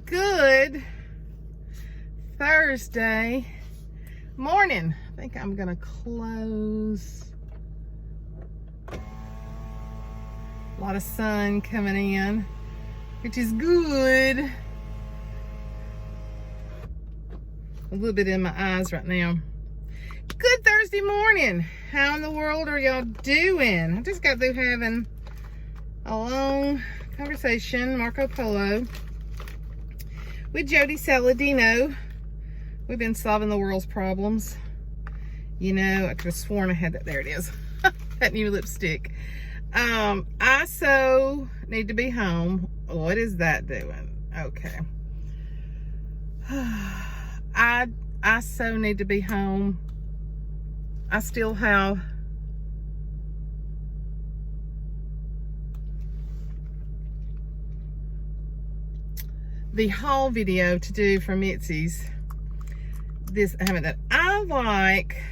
Good Thursday morning. I think I'm gonna close. A lot of sun coming in, which is good. A little bit in my eyes right now. Good Thursday morning. How in the world are y'all doing? I just got through having a long conversation, Marco Polo, with Jody Saladino. We've been solving the world's problems. You know, I could have sworn I had that. There it is. That new lipstick. I so need to be home. What is that doing? Okay. I so need to be home. I still have the haul video to do from Mitzi's. I like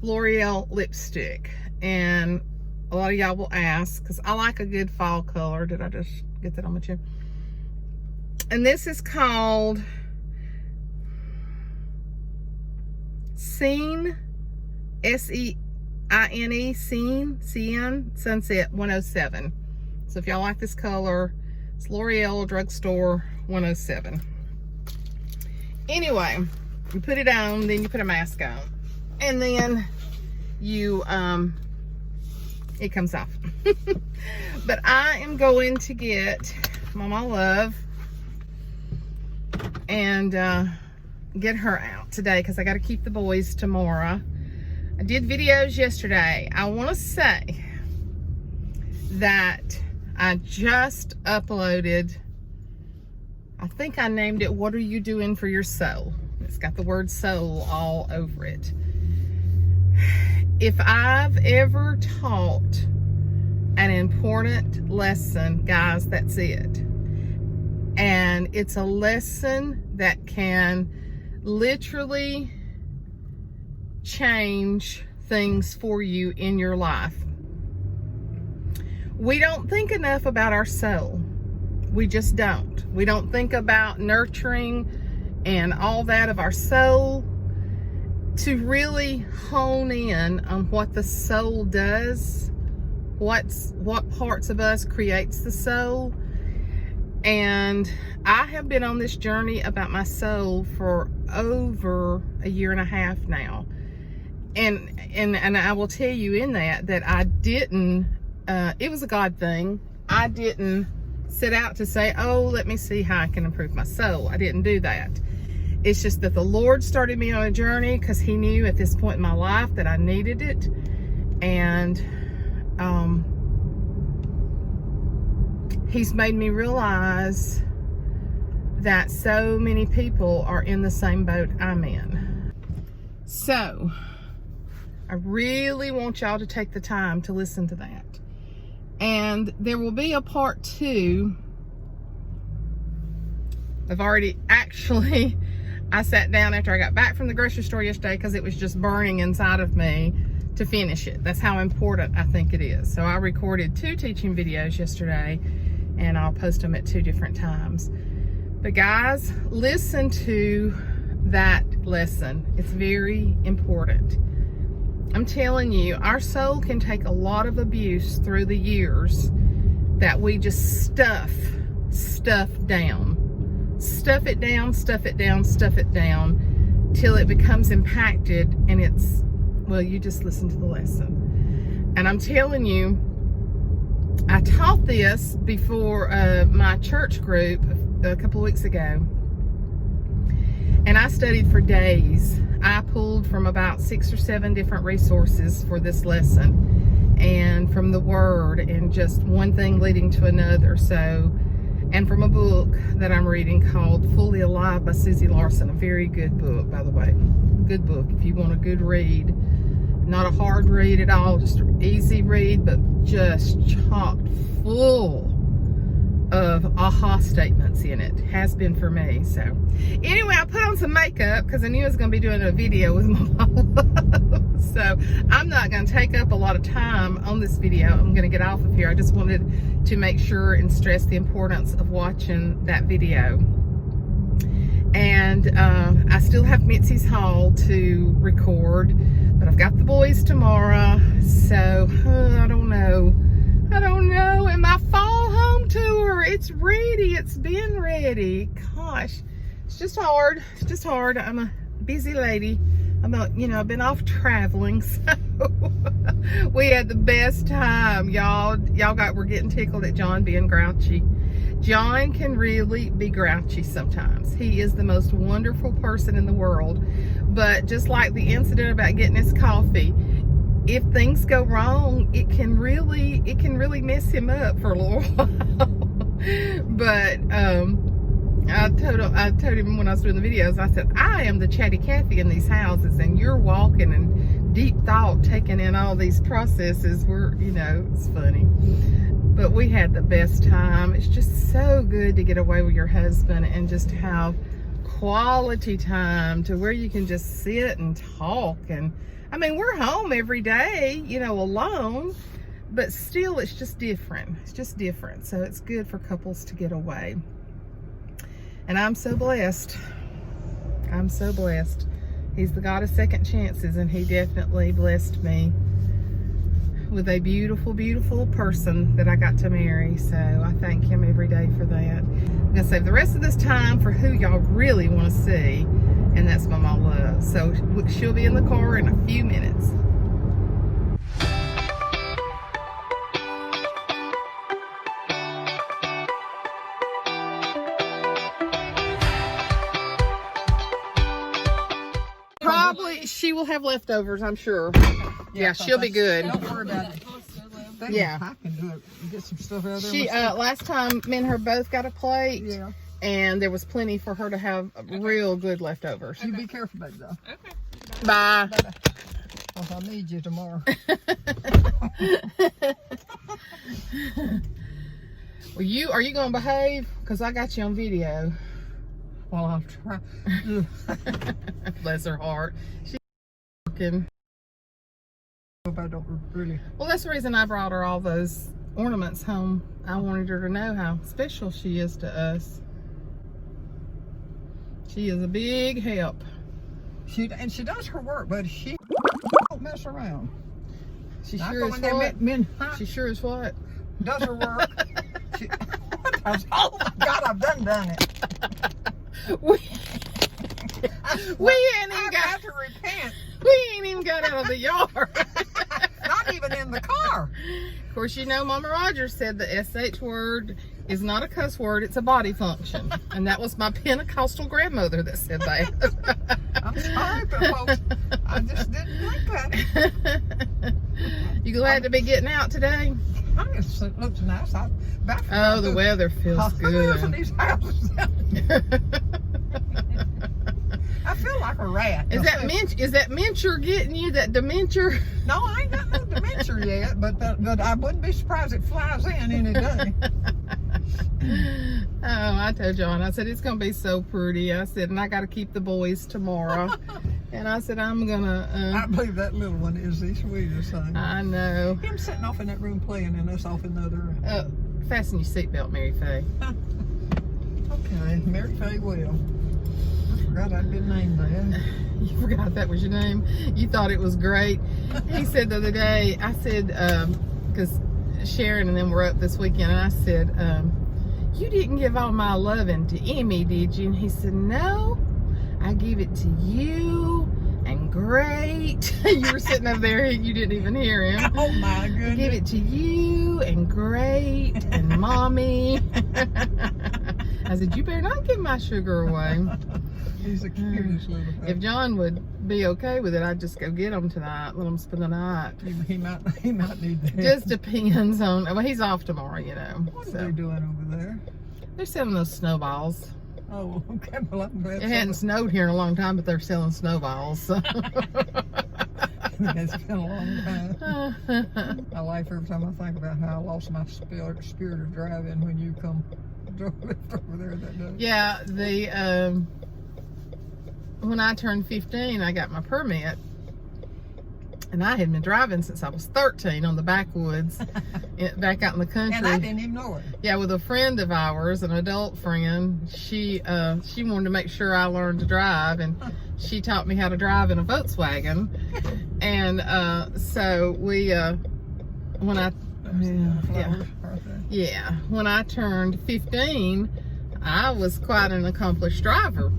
L'Oreal lipstick, and a lot of y'all will ask because I like a good fall color. Did I just get that on my chin? And this is called Scene, S-E-I-N-E, Scene Sunset 107. So if y'all like this color, it's L'Oreal Drugstore 107. Anyway, you put it on, then you put a mask on, and then you it comes off. But I am going to get Maw Maw Luv and get her out today because I got to keep the boys tomorrow. I did videos yesterday. I want to say that I just uploaded, I think I named it, What Are You Doing for Your Soul? It's got the word soul all over it. If I've ever taught an important lesson, guys, that's it. And it's a lesson that can literally change things for you in your life. We don't think enough about our soul. We just don't. We don't think about nurturing and all that of our soul to really hone in on what the soul does, what parts of us creates the soul. And I have been on this journey about my soul for over a year and a half now. And I will tell you in that I didn't, it was a God thing. I didn't set out to say, oh, let me see how I can improve my soul. I didn't do that. It's just that the Lord started me on a journey because he knew at this point in my life that I needed it. And he's made me realize that so many people are in the same boat I'm in. So I really want y'all to take the time to listen to that. And there will be a part 2. I've already actually, I sat down after I got back from the grocery store yesterday because it was just burning inside of me to finish it. That's how important I think it is. So I recorded 2 teaching videos yesterday, and I'll post them at 2 different times. But guys, listen to that lesson. It's very important. I'm telling you, our soul can take a lot of abuse through the years that we just stuff down. Stuff it down, stuff it down, stuff it down, till it becomes impacted, and it's, well, you just listen to the lesson. And I'm telling you, I taught this before my church group a couple weeks ago, and I studied for days. I pulled from about 6 or 7 different resources for this lesson, and from the Word, and just one thing leading to another. So, and from a book that I'm reading called Fully Alive by Susie Larson. A very good book, by the way. Good book if you want a good read. Not a hard read at all, just an easy read, but just chocked full of aha statements in it. Has been for me. So anyway, I put on some makeup because I knew I was going to be doing a video with Maw Maw Luv. So I'm not going to take up a lot of time on this video. I'm going to get off of here. I just wanted to make sure and stress the importance of watching that video. And I still have Mitzi's haul to record, but I've got the boys tomorrow, so I don't know. And my fall home tour, it's ready. It's been ready. Gosh, it's just hard. I'm a busy lady. I've been off traveling, so we had the best time, y'all. We're getting tickled at John being grouchy. John can really be grouchy sometimes. He is the most wonderful person in the world, but just like the incident about getting his coffee, if things go wrong, it can really mess him up for a little while. But I told him when I was doing the videos, I said, I am the chatty Cathy in these houses, and you're walking in deep thought, taking in all these processes. It's funny. But we had the best time. It's just so good to get away with your husband and just have quality time to where you can just sit and talk. And I mean, we're home every day, alone, but still it's just different. So it's good for couples to get away. And I'm so blessed. He's the God of second chances, and he definitely blessed me with a beautiful, beautiful person that I got to marry. So I thank him every day for that. I'm gonna save the rest of this time for who y'all really want to see, and that's Maw Maw Luv. So she'll be in the car in a few minutes. Probably she will have leftovers, I'm sure. Yeah, she'll be good. Don't worry about it. Yeah. I can do it. Get some stuff out of there. She last time me and her both got a plate. Yeah. And there was plenty for her to have real good leftovers. You be careful, baby, though. Okay. Bye. Because I'll need you tomorrow. Well, are you gonna behave? Because I got you on video. Well, I'll try. Bless her heart. She's working. I don't really. Well, that's the reason I brought her all those ornaments home. I wanted her to know how special she is to us. She is a big help. She does her work, but she don't mess around. She sure is what? She sure is what? Does her work. Oh my God, I've done it. We ain't even got to repent. We ain't even got out of the yard. Not even in the car. Of course, Mama Rogers said the SH word is not a cuss word, it's a body function. And that was my Pentecostal grandmother that said that. I'm sorry, but folks, I just didn't think that. You glad to be getting out today? It looks nice. Oh, the weather feels good. In these houses. I feel like a rat. Is that Mincher getting you? That dementia? No, I ain't got no dementia yet, but I wouldn't be surprised it flies in any day. Oh, I told John, I said, it's going to be so pretty. I said, and I got to keep the boys tomorrow. And I said, I'm going to... I believe that little one is the sweetest thing. I know. Him sitting off in that room playing and us off in the other room. Fasten your seatbelt, Mary Faye. Okay, Mary Faye will. I forgot I'd been named that. You forgot that was your name? You thought it was great. He said the other day, I said, because Sharon and them were up this weekend, and I said, you didn't give all my loving to Emmy, did you? And he said, no, I gave it to you and great. You were sitting up there, you didn't even hear him. Oh my goodness. I give it to you and great and mommy. I said, you better not give my sugar away. He's the cutest little thing. If John would be okay with it, I'd just go get him tonight, let him spend the night. He might need that. Just depends on, well, he's off tomorrow, What are they doing over there? They're selling those snowballs. Oh, okay. Well, I'm glad. It hadn't snowed here in a long time, but they're selling snowballs. So. It's been a long time. I laugh every time I think about how I lost my spirit of driving when you drove over there that day. Yeah, when I turned 15, I got my permit. And I had been driving since I was 13 on the backwoods, back out in the country. And I didn't even know it. Yeah, with a friend of ours, an adult friend. She wanted to make sure I learned to drive, and she taught me how to drive in a Volkswagen. And so we, when I turned 15, I was quite an accomplished driver.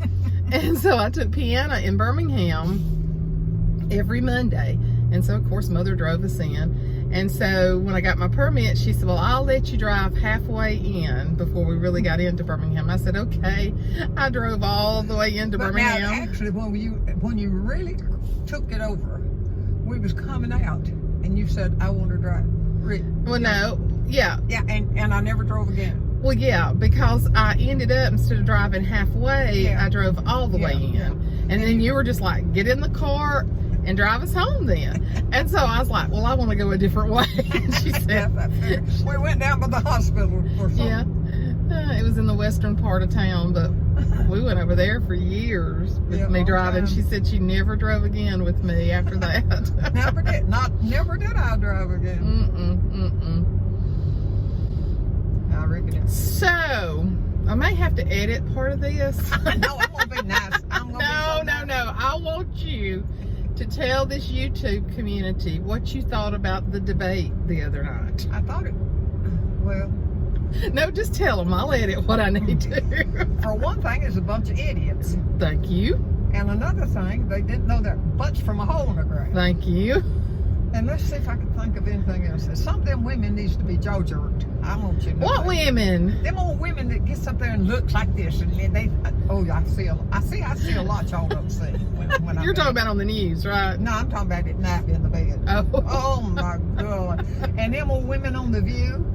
And so I took piano in Birmingham every Monday. And so, of course, Mother drove us in. And so when I got my permit, she said, well, I'll let you drive halfway in before we really got into Birmingham. I said, okay. I drove all the way into Birmingham. Now, actually, when you really took it over, we was coming out, and you said, I want to drive. Well, no. Yeah. Yeah, and I never drove again. Well, yeah, because I ended up, instead of driving halfway, I drove all the way in. Yeah. And then you were just like, get in the car and drive us home then. And so I was like, well, I want to go a different way. And she said, we went down by the hospital or something. Yeah, it was in the western part of town, but we went over there for years with me driving. She said she never drove again with me after that. Never did I drive again. I reckon it. So, I may have to edit part of this. No, I'm gonna be nice. No. I want you to tell this YouTube community what you thought about the debate the other night. I thought it, well. No, just tell them. I'll edit what I need to. For one thing, it's a bunch of idiots. Thank you. And another thing, they didn't know their butts from a hole in the ground. Thank you. And let's see if I can think of anything else. Some of them women needs to be jaw-jerked. I want you to know. What that. Women? Them old women that gets up there and looks like this, and they I see a lot y'all don't see. When You're talking about on the news, right? No, I'm talking about at night in the bed. Oh my God. And them old women on The View.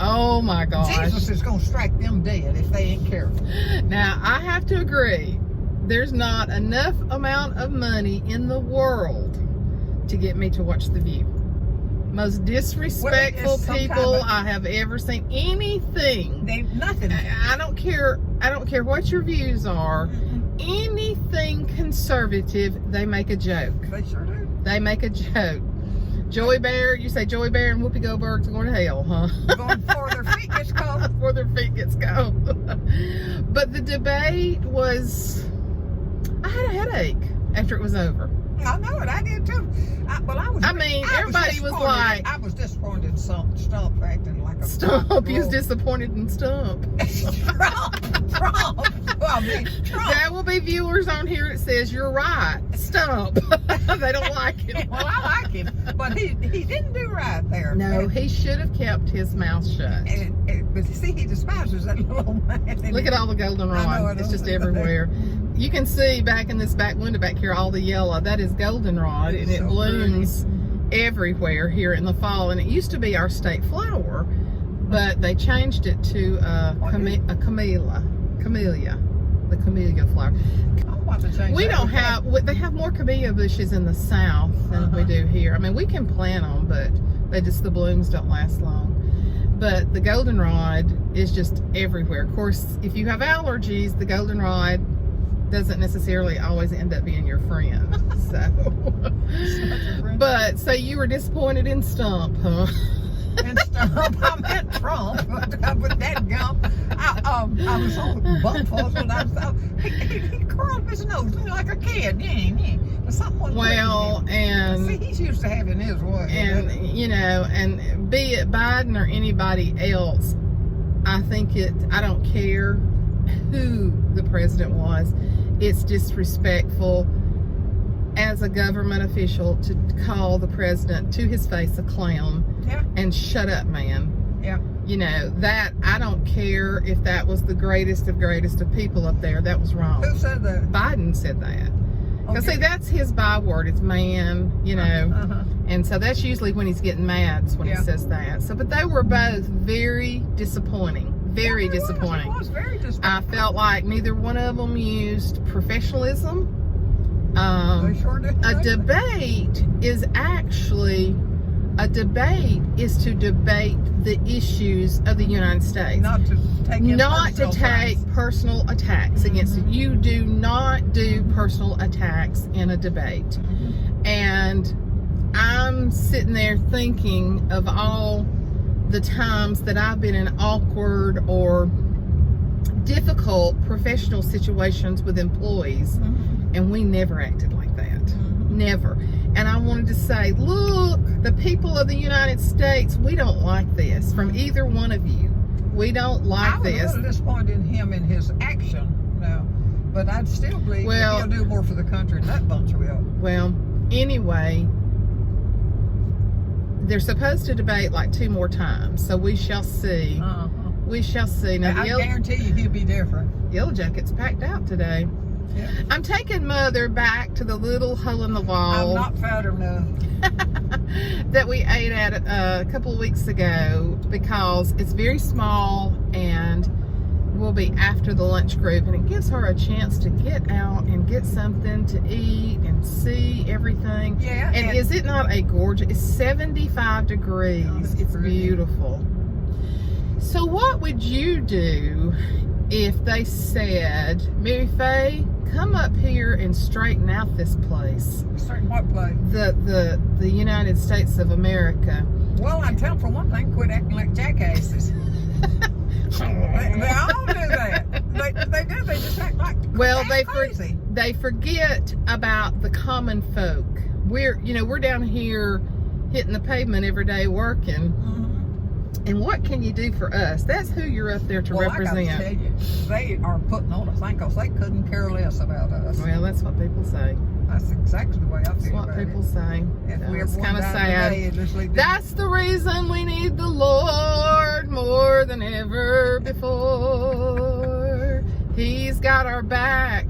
Oh my gosh. Jesus is gonna strike them dead if they ain't careful. Now, I have to agree. There's not enough amount of money in the world to get me to watch The View. Most disrespectful people I have ever seen. Anything. Nothing. I don't care what your views are. Anything conservative, they make a joke. They sure do. They make a joke. Joey Bear, you say Joey Bear and Whoopi Goldberg's going to hell, huh? Going before their feet gets cold. Before their feet gets cold. But the debate was, I had a headache after it was over. I know it. I did too. Everybody was like, I was disappointed in Stump acting like a Stump. You was disappointed in Stump. Trump. There will be viewers on here that says you're right. Stump. They don't like him. Well, I like him, but he didn't do right there. No, he should have kept his mouth shut. But see, he despises that little old man. Look at all the goldenrod. It's just everywhere. You can see back in this back window back here all the yellow. That is goldenrod, and it blooms everywhere here in the fall. And it used to be our state flower, but they changed it to a camellia, the camellia flower. We don't have. They have more camellia bushes in the south than we do here. I mean, we can plant them, but the blooms don't last long. But the goldenrod is just everywhere. Of course, if you have allergies, the goldenrod doesn't necessarily always end up being your friend. So you were disappointed in Stump, huh? And Stump, I meant Trump, but that gump, I was so bumfuzzled. He curled his nose like a kid. And see, he's used to having his way. And and be it Biden or anybody else, I don't care who the president was. It's disrespectful as a government official to call the president to his face a clown. And shut up, man. That I don't care if that was the greatest of people up there. That was wrong. Who said that? Biden said that. Because see, that's his byword. It's man, and so that's usually when he's getting mad when he says that. So, but they were both very disappointing. Very disappointing. It was very disappointing. I felt like neither one of them used professionalism They sure do. A debate is actually, a debate is to debate the issues of the United States. Not to take personal attacks against it. You do not do personal attacks in a debate. And I'm sitting there thinking of all the times that I've been in awkward or difficult professional situations with employees, and we never acted like that. Never. And I wanted to say, look, the people of the United States, we don't like this from either one of you. We don't like this. I was a little disappointed in him in his action now, but I'd still believe that he'll do more for the country than that bunch will. Well, anyway, they're supposed to debate like 2 more times, so we shall see. We shall see. Now, I guarantee you he'll be different. Yellow Jacket's packed out today. Yeah. I'm taking Mother back to the little hole in the wall. I'm not fat enough. that we ate at a couple of weeks ago, because it's very small and we'll be after the lunch group, and it gives her a chance to get out and get something to eat and see everything. Yeah. And is it not a gorgeous? It's 75 degrees. Oh, it's beautiful. So what would you do if they said, Mary Faye, come up here and straighten out this place? Straighten what place? The United States of America. Well, I'd tell them, for one thing, quit acting like jackasses. they all do that. They do. They just act like crazy. They forget about the common folk. We're down here hitting the pavement every day working. And what can you do for us? That's who you're up there to represent. I gotta tell you, they are putting on a thing because they couldn't care less about us. Well, that's what people say. That's exactly the way I feel. That's what people say. It's kind of sad. That's the reason we need the Lord more than ever before. He's got our back.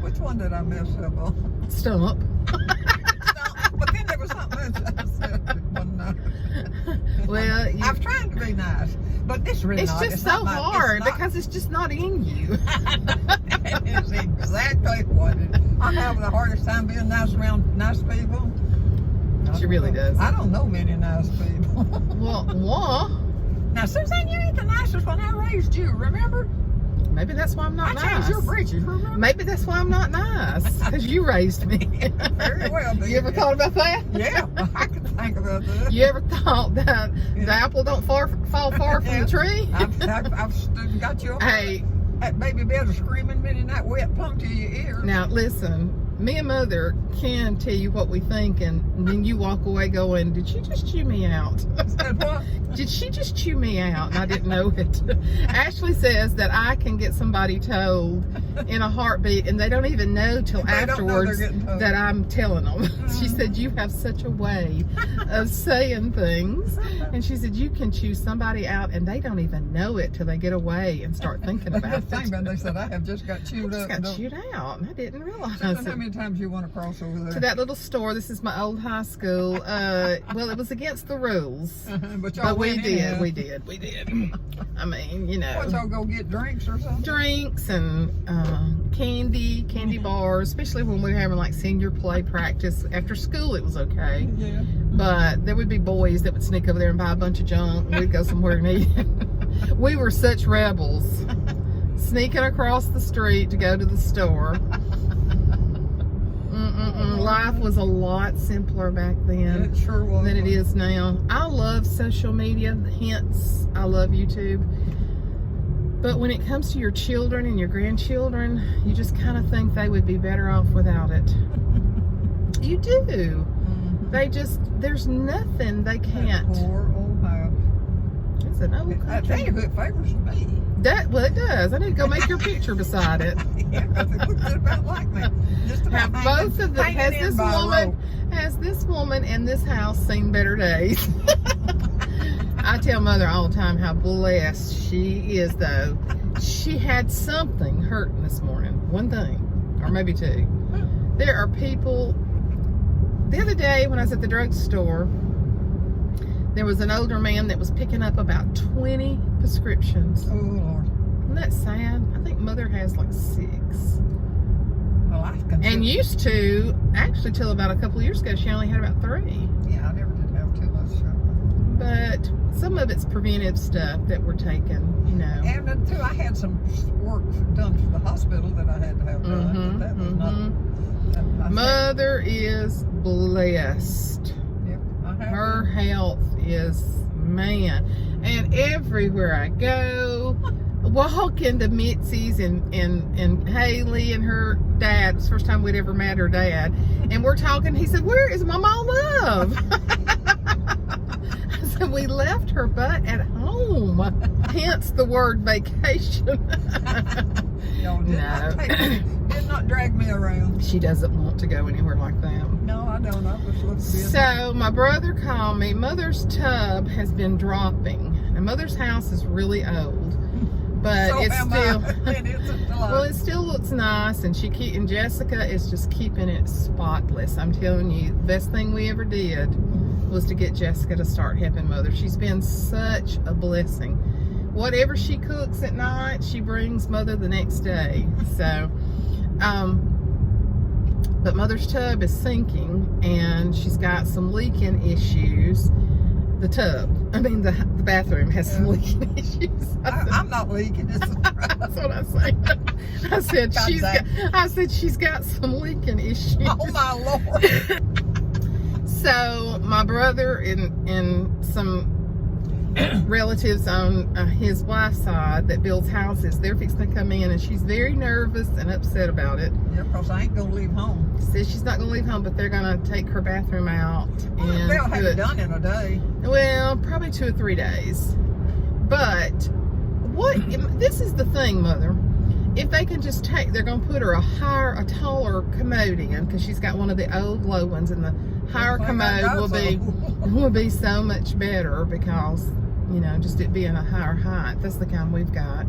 Which one did I mess up on? Stump. But then there was something else I said. Well, I'm trying to be nice, but it's really it's just so hard because it's just not in you. It's exactly what it is. I'm having the hardest time being nice around nice people. She really does. I don't know many nice people. Well, now, Suzanne, you ain't the nicest when I raised you, remember? Maybe that's why I'm not nice. I changed your breeches, remember? Maybe that's why I'm not nice, because you raised me. Very well. You ever thought about that? Yeah, I can think about that. You ever thought that the apple don't fall far from the tree? I've got you up that baby bed of screaming minute in that wet plumb to your ears. Now, listen, me and Mother can tell you what we think, and then you walk away going, did she just chew me out? Said what? Did she just chew me out? And I didn't know it. Ashley says that I can get somebody told in a heartbeat, and they don't even know till afterwards that I'm telling them. She said, you have such a way of saying things. And she said, you can chew somebody out, and they don't even know it till they get away and start thinking about it. They said, I have just got chewed up. I just got chewed out, and I didn't realize it. How many times you want to cross over there? To that little store. This is my old high school. Well, it was against the rules. But we did. I mean, What, y'all go get drinks or something? Drinks and candy bars, especially when we were having like senior play practice. After school, it was okay. Yeah. But there would be boys that would sneak over there and buy a bunch of junk, and we'd go somewhere and eat. We were such rebels. Sneaking across the street to go to the store. Life was a lot simpler back then It sure was. than it is now. I love social media, hence I love YouTube. But when it comes to your children and your grandchildren, you just kind of think they would be better off without it. You do. There's nothing they can't. That poor old house. It's an old I country. tell you who it favors me. Well, it does. I need to go make your picture beside it. Yeah, because it looks about like me. Just about Have both of them. Has this woman in this house seen better days? I tell Mother all the time how blessed she is, though. She had something hurting this morning. One thing, or maybe two. There are people. The other day when I was at the drugstore, there was an older man that was picking up about 20 prescriptions. Oh, Lord. Isn't that sad? I think Mother has like 6. Well, I consider. And used to, actually till about a couple of years ago, she only had about 3. Yeah, I never did have too much trouble. But some of it's preventive stuff that we're taking, you know. And too, I had some work done for the hospital that I had to have done. But that was not. Mother is blessed. Yep, I have Her been. health is, man. And everywhere I go, walk into Mitzi's and Haley and her dad. It's the first time we'd ever met her dad. And we're talking. He said, "Where is Maw Maw Luv?" I said, "We left her butt at home." Hence the word vacation. No, did not drag me around. She doesn't want to go anywhere like that. No, I don't. I just look busy. So my brother called me. Mother's tub has been dropping. Now Mother's house is really old, but So it's am still I. And it's a well, it still looks nice. And and Jessica is just keeping it spotless. I'm telling you, the best thing we ever did was to get Jessica to start helping Mother. She's been such a blessing. Whatever she cooks at night, she brings Mother the next day. So, but Mother's tub is sinking, and she's got some leaking issues. The bathroom has some leaking issues. I'm not leaking. This is That's what I said. I said she's got some leaking issues. Oh my Lord. So my brother and some relatives on his wife's side that builds houses, they're fixing to come in, and she's very nervous and upset about it. Yeah, because I ain't gonna leave home. Says she's not gonna leave home, but they're gonna take her bathroom out and They'll have it done in a day. well, probably 2 or 3 days. But this is the thing, Mother. If they can just they're gonna put her a taller commode in, because she's got one of the old low ones, and the higher commode will be so much better, because you know, just it being a higher height. That's the kind we've got.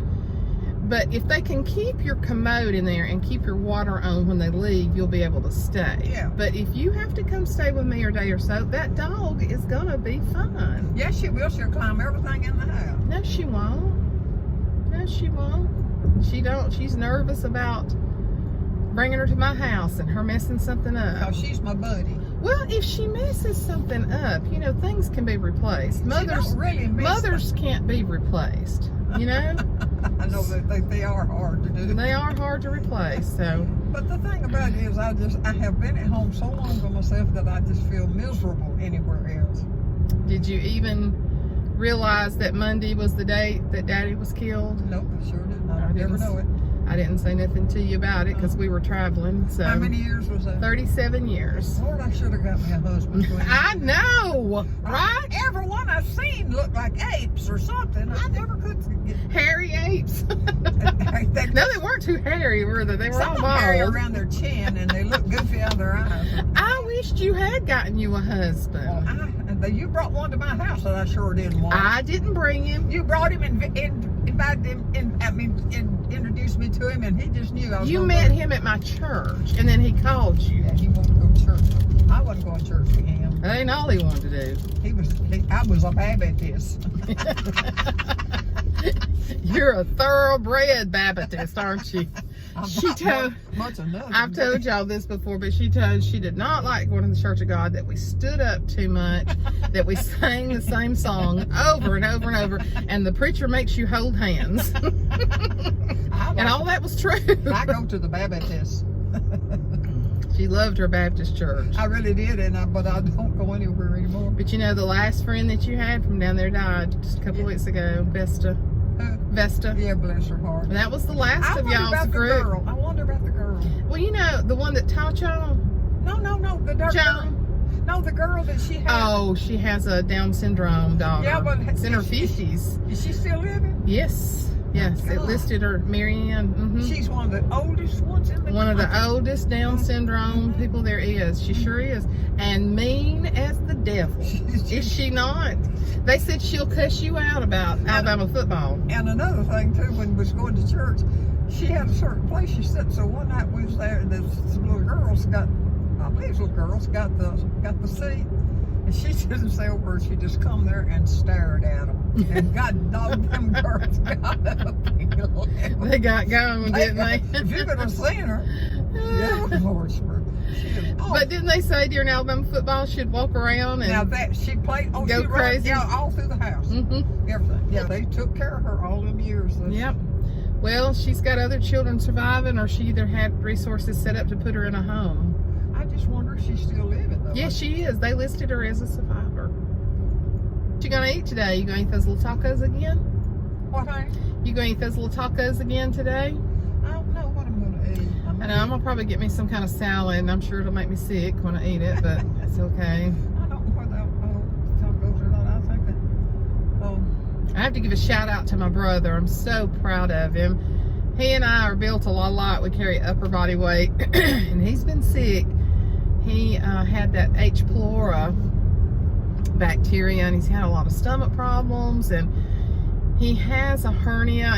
But if they can keep your commode in there and keep your water on when they leave, you'll be able to stay. Yeah. But if you have to come stay with me a day or so, that dog is gonna be fine. Yes, she will. She'll climb everything in the house. No, she won't. No, she won't. She's nervous about bringing her to my house and her messing something up. Because she's my buddy. Well, if she messes something up, you know, things can be replaced. Mothers can't be replaced, you know? I know that they are hard to do. They are hard to replace, so. But the thing about it is I have been at home so long by myself that I just feel miserable anywhere else. Did you even realize that Monday was the day that Daddy was killed? Nope, I sure didn't. I never know it. I didn't say nothing to you about it because we were traveling. So how many years was that? 37 years. Lord, I should have got me a husband. I know, right? Everyone I've seen looked like apes or something. I never could get hairy apes. No, they weren't too hairy, were they? They were all bald. hairy around their chin, and they look goofy out of their eyes. I wished you had gotten you a husband. Well, you brought one to my house that I sure didn't want. I didn't bring him. You brought him and invited him, introduced me to him, and he just knew I was. You met him at my church, and then he called you. Yeah, he wanted to go to church. I wasn't going to church with him. That ain't all he wanted to do. I was a Baptist. You're a thoroughbred Baptist, aren't you? I've told y'all this before, but she did not like going to the Church of God, that we stood up too much, that we sang the same song over and over and over, and the preacher makes you hold hands. And all that was true. I go to the Baptist. She loved her Baptist church. I really did, but I don't go anywhere anymore. But you know, the last friend that you had from down there died just a couple of weeks ago, Vesta. Yeah, bless her heart. And that was the last of y'all's group. I wonder about the girl. Well, you know, the one that taught y'all? No, the girl. No, the girl that she had. Oh, she has a Down syndrome daughter. Yeah, but it's in her 50s. Is she still living? Yes. It listed her, Marianne. She's one of the oldest ones in the One of the oldest Down syndrome people there is. She sure is. And mean as the devil. Is she not? They said she'll cuss you out about Alabama football. And another thing too, when we was going to church, she had a certain place she sat. So one night we was there, and some little girls got the seat. And she didn't say a word. She just come there and stared at them. And God dog, them girls got up. They got going, didn't they? If you could have seen her, Good Lord, she is awful. But didn't they say during Alabama football she'd walk around and Now that she played, go she crazy? Ran, all through the house. Everything. Yeah, they took care of her all them years. Yep. Well, she's got other children surviving, or she either had resources set up to put her in a home. I just wonder if she's still living though. Yes, she is. They listed her as a survivor. What you gonna eat today? You gonna eat those little tacos again? What, honey? You gonna eat those little tacos again today? I don't know what I'm gonna eat. I know, I'm gonna probably get me some kind of salad, and I'm sure it'll make me sick when I eat it, but it's okay. I don't know whether tacos or not. I think that. I have to give a shout out to my brother. I'm so proud of him. He and I are built a lot alike. We carry upper body weight, and he's been sick. He had that H. pylori bacteria, and he's had a lot of stomach problems, and he has a hernia.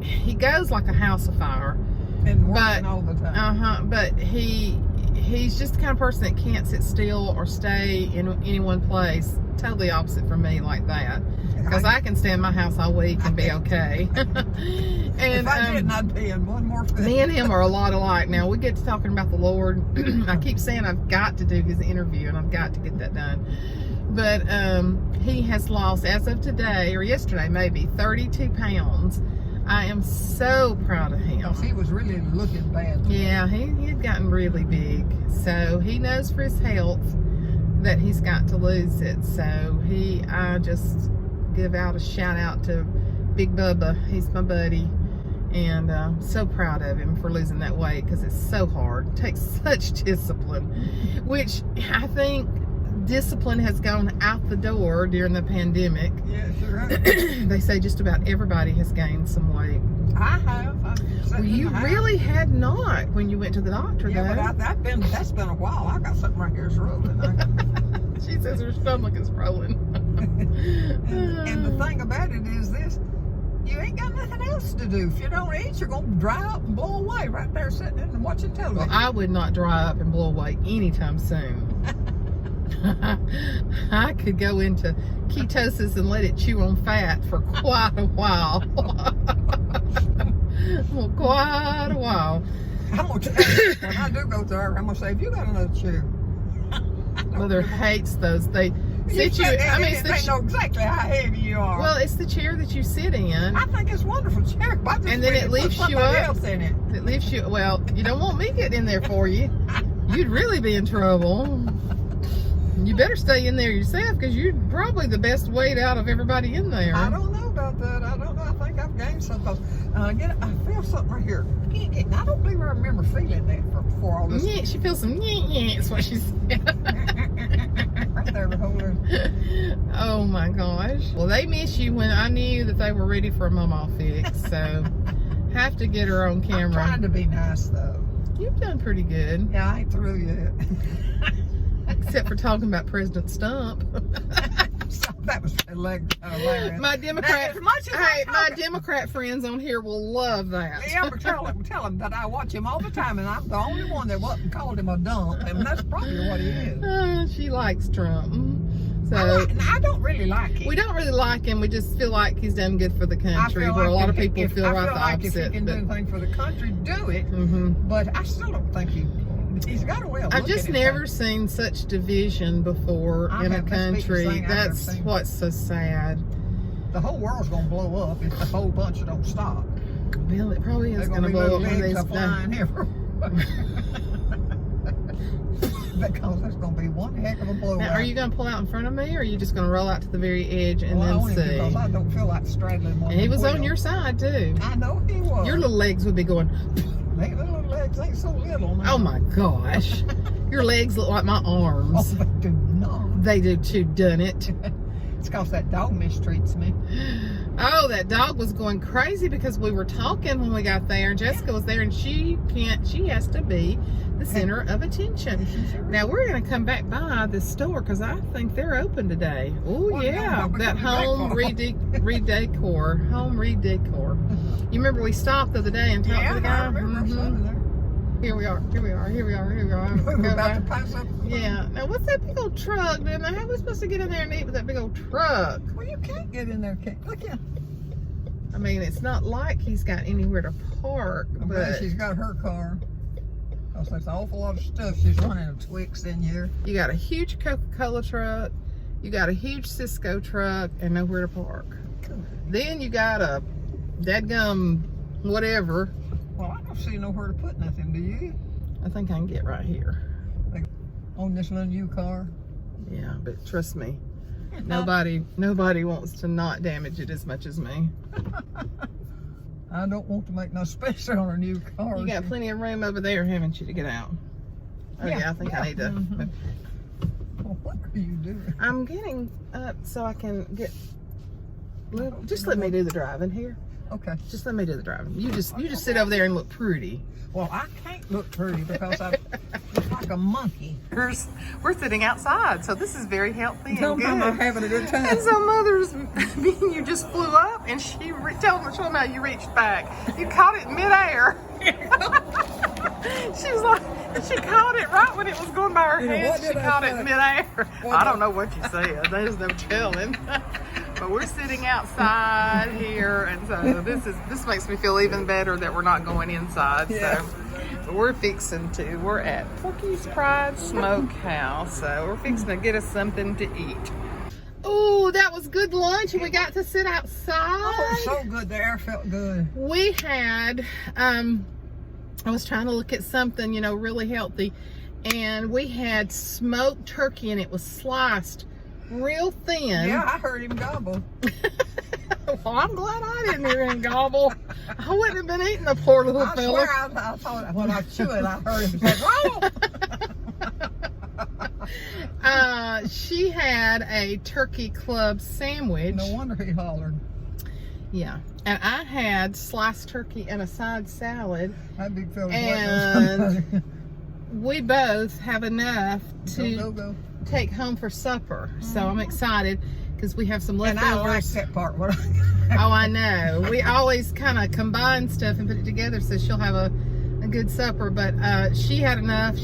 He goes like a house of fire. And working all the time. But he's just the kind of person that can't sit still or stay in any one place. Totally opposite from me like that. Because I can stay in my house all week and be okay. And if I didn't, I'd be in one more thing. Me and him are a lot alike. Now we get to talking about the Lord. I keep saying I've got to do his interview, and I've got to get that done. But he has lost, as of today or yesterday maybe, 32 pounds. I am so proud of him. He was really looking bad. Yeah, he had gotten really big. So he knows for his health that he's got to lose it. So I just give out a shout out to Big Bubba. He's my buddy. And so proud of him for losing that weight, because it's so hard. It takes such discipline, which I think discipline has gone out the door during the pandemic. Yes, you're right. They say just about everybody has gained some weight. I have. Well, you really had not when you went to the doctor, yeah, though. but that's been a while. I got something right here that's rolling. She says her stomach is rolling. and the thing about it is this: you ain't got nothing else to do. If you don't eat, you're gonna dry up and blow away right there sitting in and watching television. Well, I would not dry up and blow away anytime soon. I could go into ketosis and let it chew on fat for quite a while. Well, quite a while. I'm gonna tell you, when I do go there, I'm gonna say, if you got another chair. Mother hates those. They sit you. I mean, they know exactly how heavy you are. Well, it's the chair that you sit in. I think it's a wonderful chair. And then it lifts you up. Else in it. It lifts you. Well, you don't want me getting in there for you. You'd really be in trouble. You better stay in there yourself, because you're probably the best weight out of everybody in there. I don't know about that. I don't know. I think I've gained something. I feel something right here. I don't believe I remember feeling that before all this. Yeah, she feels some yeah. That's what she said. Right there, beholder. Oh my gosh. Well, they miss you when I knew that they were ready for a Maw Maw fix. So, have to get her on camera. I'm trying to be nice though. You've done pretty good. Yeah, I ain't through yet. Except for talking about President Stump. That was hilarious. My Democrat, Now, my Democrat friends on here will love that. Yeah, but tell him that I watch him all the time, and I'm the only one that wasn't called him a dump, and that's probably what he is. She likes Trump. So I don't really like him. We don't really like him. We just feel like he's done good for the country, where a lot of people feel right the opposite. If he can do anything for the country, do it. But I still don't think he's got a way of I've just never seen such division before in a country. That's what's so sad. The whole world's gonna blow up if the whole bunch don't stop. Well, it probably is gonna blow up when they flying everywhere. Because there's gonna be one heck of a blowout. Now, are you gonna pull out in front of me, or are you just gonna roll out to the very edge and then see? Because I don't feel like straddling one. And he was on your side too. I know he was. Your little legs would be going. They little legs ain't so little now. Oh my gosh. Your legs look like my arms. Oh, they do not. They do too, done it. It's because that dog mistreats me. Oh, that dog was going crazy because we were talking when we got there, and Jessica was there, and she has to be the center of attention. Now we're going to come back by this store because I think they're open today. Oh yeah, that home redecor. Home redecor. You remember we stopped the other day and talked to the guy? I remember. Here we are. We're about to pass up. Yeah. Now, what's that big old truck doing there? How are we supposed to get in there and eat with that big old truck? Well, you can't get in there, Kate. Look here. I mean, it's not like he's got anywhere to park, I'm but glad she's got her car. Because there's an awful lot of stuff she's running of Twix in here. you got a huge Coca-Cola truck, you got a huge Cisco truck, and nowhere to park. Then you got a dadgum whatever. Well, I don't see nowhere to put nothing, do you? I think I can get right here. Like on this little new car. Yeah, but trust me, nobody wants to not damage it as much as me. I don't want to make no space on a new car. You got plenty of room over there, haven't you, to get out? Oh yeah, I think I need to. Well, what are you doing? I'm getting up so I can get. Just let me do the driving here. Okay. Just let me do the driving. You just sit over there and look pretty. Well, I can't look pretty because I look like a monkey. We're sitting outside, so this is very healthy and good. I'm having a good time. And so Mother's, me and you just flew up, and she show them how you reached back. You caught it midair. She was like, she caught it right when it was going by her head. She caught it midair. I don't know what you said. There's no telling. But we're sitting outside here, and so this makes me feel even better that we're not going inside. Yeah. So we're at Porky's Pride Smokehouse. So we're fixing to get us something to eat. Oh, that was good lunch, and we got to sit outside. Oh, it was so good. The air felt good. We had, I was trying to look at something, really healthy, and we had smoked turkey, and it was sliced real thin. Yeah, I heard him gobble. Well, I'm glad I didn't hear him gobble. I wouldn't have been eating the poor little I fella. swear I thought when I chewed it, I heard him say, "Oh!" She had a turkey club sandwich. No wonder he hollered. Yeah, and I had sliced turkey and a side salad. That big fella. And we both have enough to go. take home for supper. So I'm excited because we have some leftovers. And I like that part. Oh, I know. We always kind of combine stuff and put it together so she'll have a good supper. But she had enough.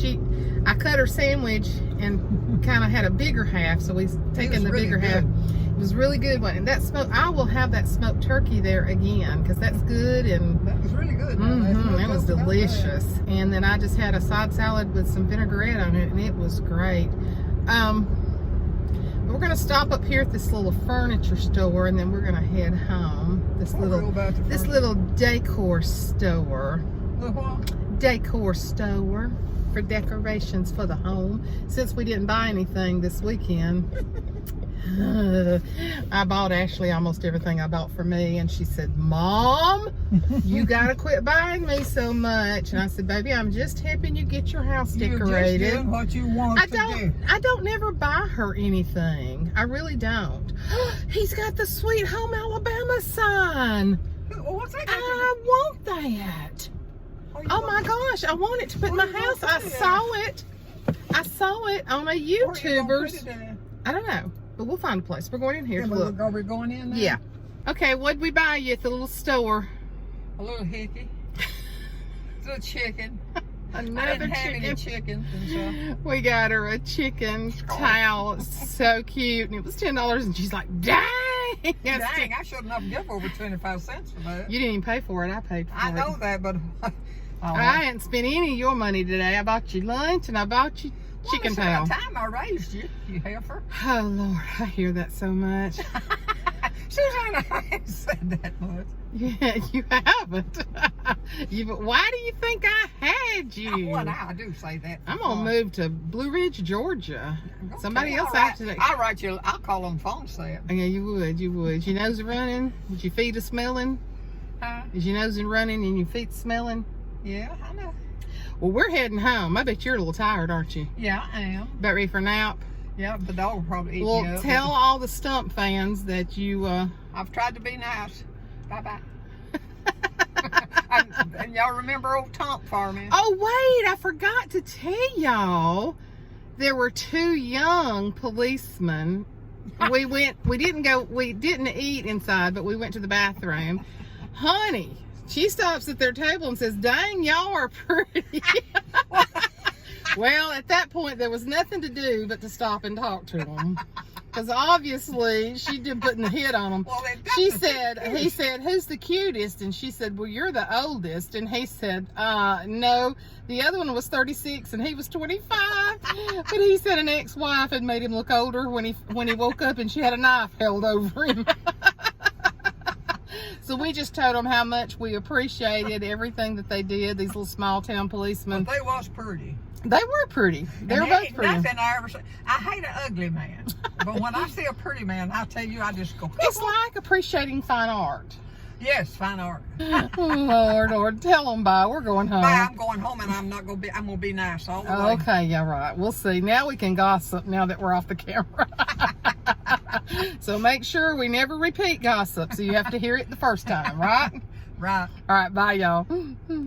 I cut her sandwich and kind of had a bigger half, so we've taken the bigger half. It was really good one. And I will have that smoked turkey there again because that's good. And that was really good. It was delicious. And then I just had a side salad with some vinaigrette on it, and it was great. We're gonna stop up here at this little furniture store, and then we're gonna head home. This little decor store. Decor store for decorations for the home. Since we didn't buy anything this weekend, I bought Ashley almost everything I bought for me, and she said, "Mom, you gotta quit buying me so much." And I said, "Baby, I'm just helping you get your house decorated. You're just doing what you want to do." I don't never buy her anything. I really don't. He's got the Sweet Home Alabama sign. What's that? I want that. Oh my gosh, I want it to put in my house. I saw it on a YouTuber's. I don't know. But we'll find a place. We're going in here to look. Are we going in now? Yeah. Okay, what'd we buy you at the little store? A little hickey. A little chicken. Another I didn't have any chicken. We got her a chicken towel. It's so cute. And it was $10, and she's like, "Dang!" Dang, I shouldn't have given over 25 cents for that. You didn't even pay for it. I paid for it. I know that, but I hadn't spent any of your money today. I bought you lunch, and I bought you chicken towel. The time I raised you, you heifer. Oh Lord, I hear that so much. Suzanne, I haven't said that much. Yeah, you haven't. Why do you think I had you? Well, I do say that. I'm gonna move to Blue Ridge, Georgia. Okay, Somebody else after that. I'll write you. I'll call them phone set. Yeah, you would. Is your nose running? Is your feet smelling? Huh? Is your nose running and your feet smelling? Yeah, I know. Well, we're heading home. I bet you're a little tired, aren't you? Yeah, I am. About ready for a nap? Yeah, the dog will probably eat well, me up. Tell all the Stump fans that you... I've tried to be nice. Bye-bye. and y'all remember old Tomp farming? Oh, wait. I forgot to tell y'all. There were 2 young policemen. We didn't eat inside, but we went to the bathroom. Honey, she stops at their table and says, "Dang, y'all are pretty." Well, at that point, there was nothing to do but to stop and talk to them. Because obviously she did putting the hit on him. Well, He said, who's the cutest? And she said, well, you're the oldest. And he said, no, the other one was 36 and he was 25. But he said an ex-wife had made him look older when he woke up and she had a knife held over him. So we just told them how much we appreciated everything that they did, these little small town policemen. But they was pretty. They were pretty. They were both pretty. Nothing I ever say. I hate an ugly man. But when I see a pretty man, I tell you, I just go. It's like appreciating fine art. Yes, fine art. Lord, tell them bye. We're going home. Bye, I'm going home and I'm gonna be nice all the way. Okay, yeah, right. We'll see. Now we can gossip now that we're off the camera. So make sure we never repeat gossip. So you have to hear it the first time, right? Right. All right, bye, y'all.